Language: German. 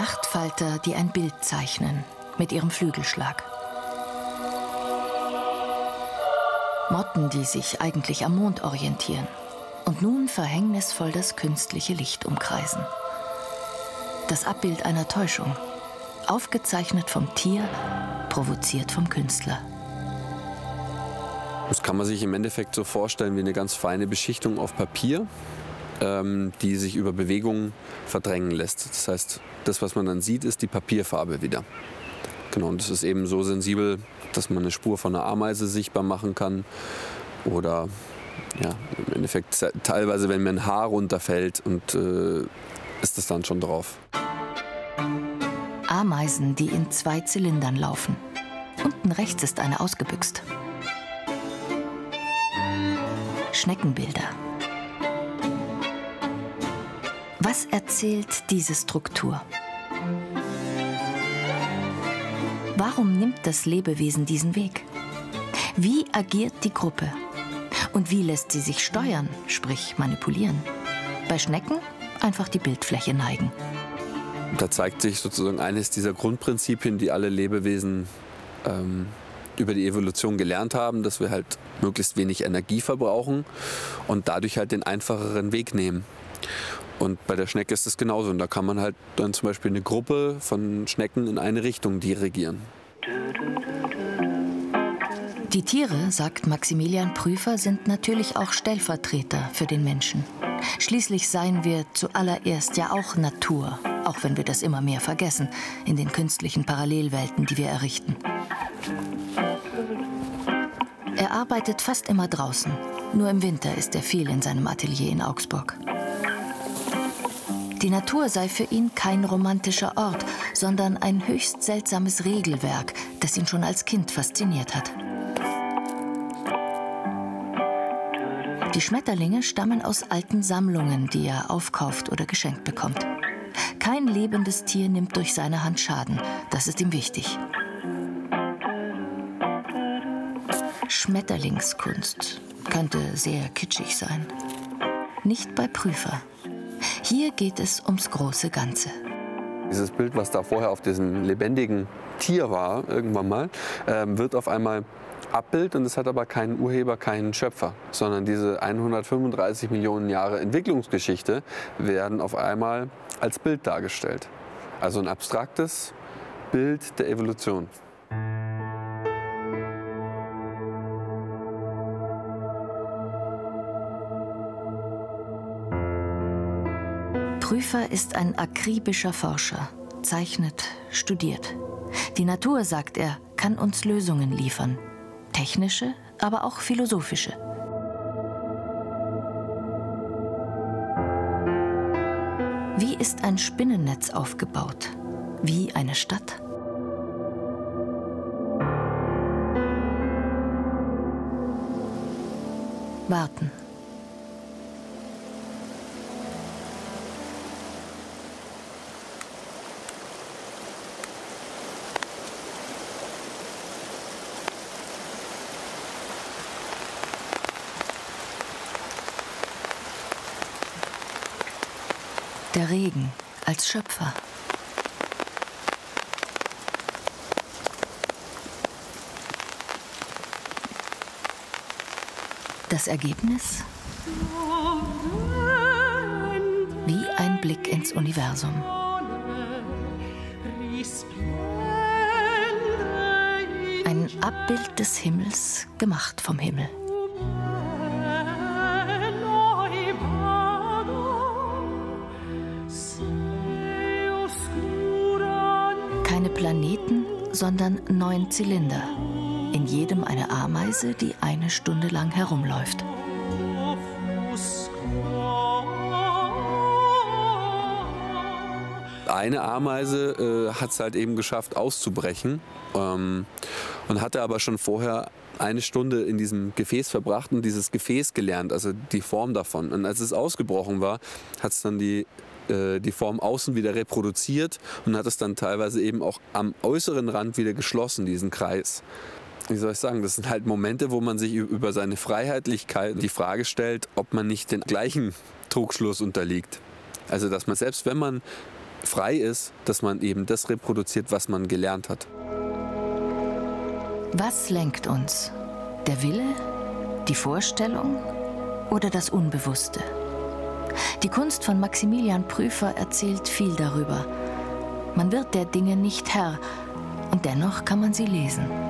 Nachtfalter, die ein Bild zeichnen mit ihrem Flügelschlag. Motten, die sich eigentlich am Mond orientieren und nun verhängnisvoll das künstliche Licht umkreisen. Das Abbild einer Täuschung, aufgezeichnet vom Tier, provoziert vom Künstler. Das kann man sich im Endeffekt so vorstellen wie eine ganz feine Beschichtung auf Papier, die sich über Bewegungen verdrängen lässt. Das heißt, das, was man dann sieht, ist die Papierfarbe wieder. Genau, und das ist eben so sensibel, dass man eine Spur von einer Ameise sichtbar machen kann. Oder ja, im Endeffekt teilweise, wenn mir ein Haar runterfällt, und ist das dann schon drauf. Ameisen, die in 2 Zylindern laufen. Unten rechts ist eine ausgebüxt. Schneckenbilder. Was erzählt diese Struktur? Warum nimmt das Lebewesen diesen Weg? Wie agiert die Gruppe? Und wie lässt sie sich steuern, sprich manipulieren? Bei Schnecken einfach die Bildfläche neigen. Da zeigt sich sozusagen eines dieser Grundprinzipien, die alle Lebewesen über die Evolution gelernt haben, dass wir halt möglichst wenig Energie verbrauchen und dadurch halt den einfacheren Weg nehmen. Und bei der Schnecke ist es genauso. Und da kann man halt dann zum Beispiel eine Gruppe von Schnecken in eine Richtung dirigieren. Die Tiere, sagt Maximilian Prüfer, sind natürlich auch Stellvertreter für den Menschen. Schließlich seien wir zuallererst ja auch Natur, auch wenn wir das immer mehr vergessen, in den künstlichen Parallelwelten, die wir errichten. Er arbeitet fast immer draußen. Nur im Winter ist er viel in seinem Atelier in Augsburg. Die Natur sei für ihn kein romantischer Ort, sondern ein höchst seltsames Regelwerk, das ihn schon als Kind fasziniert hat. Die Schmetterlinge stammen aus alten Sammlungen, die er aufkauft oder geschenkt bekommt. Kein lebendes Tier nimmt durch seine Hand Schaden, das ist ihm wichtig. Schmetterlingskunst könnte sehr kitschig sein. Nicht bei Prüfer. Hier geht es ums große Ganze. Dieses Bild, was da vorher auf diesem lebendigen Tier war, irgendwann mal, wird auf einmal Abbild, und es hat aber keinen Urheber, keinen Schöpfer, sondern diese 135 Millionen Jahre Entwicklungsgeschichte werden auf einmal als Bild dargestellt. Also ein abstraktes Bild der Evolution. Prüfer ist ein akribischer Forscher, zeichnet, studiert. Die Natur, sagt er, kann uns Lösungen liefern. Technische, aber auch philosophische. Wie ist ein Spinnennetz aufgebaut? Wie eine Stadt? Warten. Der Regen als Schöpfer. Das Ergebnis? Wie ein Blick ins Universum. Ein Abbild des Himmels, gemacht vom Himmel. Keine Planeten, sondern 9 Zylinder. In jedem eine Ameise, die 1 Stunde lang herumläuft. Eine Ameise hat es halt eben geschafft, auszubrechen, und hatte aber schon vorher 1 Stunde in diesem Gefäß verbracht und dieses Gefäß gelernt, also die Form davon. Und als es ausgebrochen war, hat es dann die Form außen wieder reproduziert und hat es dann teilweise eben auch am äußeren Rand wieder geschlossen, diesen Kreis. Wie soll ich sagen, das sind halt Momente, wo man sich über seine Freiheitlichkeit die Frage stellt, ob man nicht den gleichen Trugschluss unterliegt. Also dass man, selbst wenn man frei ist, dass man eben das reproduziert, was man gelernt hat. Was lenkt uns? Der Wille, die Vorstellung oder das Unbewusste? Die Kunst von Maximilian Prüfer erzählt viel darüber. Man wird der Dinge nicht Herr und dennoch kann man sie lesen.